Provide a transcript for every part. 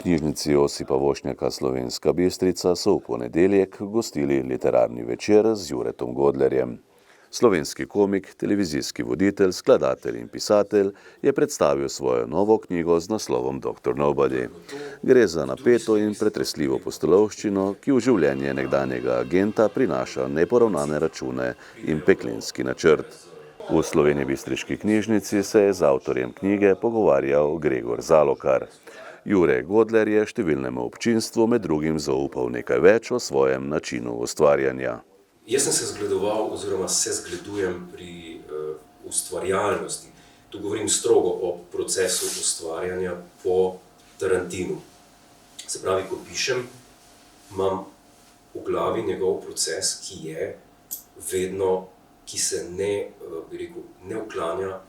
knjižnici Josipa Vošnjaka Slovenska Bistrica so v ponedeljek gostili literarni večer z Juretom Godlerjem. Slovenski komik, televizijski voditelj, skladatelj in pisatelj je predstavil svojo novo knjigo z naslovom Dr. Nobody. Gre za napeto in pretresljivo pustolovščino, ki v življenje nekdanjega agenta prinaša neporavnane račune in peklenski načrt. V slovenjebistriški knjižnici se je z avtorjem knjige pogovarjal Gregor Zalokar. Jure Godler je številnemu občinstvu med drugim zaupal nekaj več o svojem načinu ustvarjanja. Jaz sem se zgledoval oziroma se zgledujem pri ustvarjalnosti. Tu govorim strogo o procesu ustvarjanja po Tarantinu. Se pravi, ko pišem, imam v glavi njegov proces, ki se ne uklanja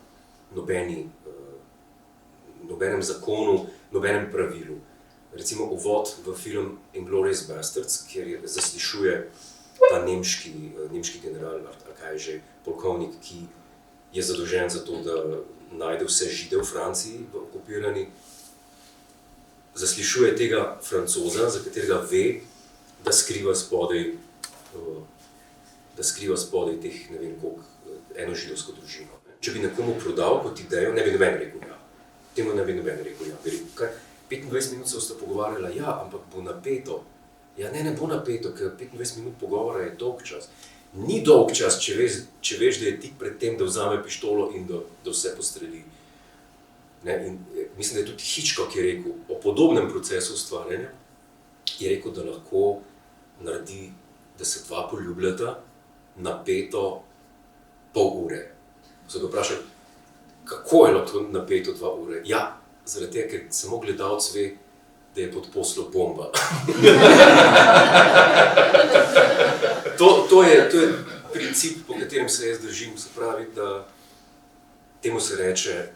nobenem zakonu, nobenem pravilu. Recimo uvod v film Inglourious Basterds, kjer zaslišuje ta nemški general, ali kaj že, polkovnik, ki je zadolžen za to, da najde vse Žide v Franciji, v okupirani. Zaslišuje tega Francoza, za katerega ve, da skriva spodaj teh, ne vem koliko, eno židovsko družino. Če bi nekomu prodal kot idejo, ne bi noben rekel ja. Temu ne bi noben rekel ja. Bi rekel, kaj, 25 minut se boste pogovarjala, ja, ampak bo napeto. Ja, ne bo napeto, ker 25 minut pogovora je dolg čas. Ni dolg čas, če veš, da je tik pred tem, da vzame pištolo in da vse postreli. In mislim, da je tudi Hitchcock je rekel o podobnem procesu ustvarjanja, je rekel, da lahko naredi, da se dva poljubljata napeto pol ure. Se ga vprašal, kako je lahko napeto 2 ure? Ja, zaradi tega, ker samo gledalec ve, da je pod poslom bomba. To je princip, po katerem se jaz držim, se pravi, da temu se reče,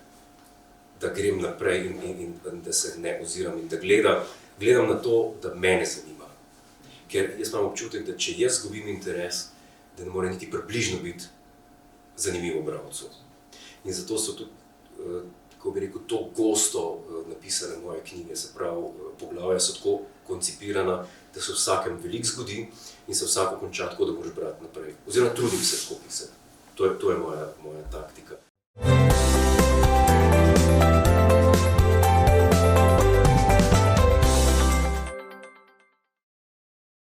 da grem naprej in da se ne oziram in da gledam na to, da mene zanima. Ker jaz imam občutek, da če jaz zgubim interes, da ne more niti približno biti zanimivo bralcu. In zato so tudi, kako bi rekel, to gosto napisane moje knjige, se pravi, poglavja so tako koncipirana, da se vsakem veliko zgodi in se vsako konča tako, da moraš brati naprej. Oziroma trudim se tako pisati. To je moja taktika.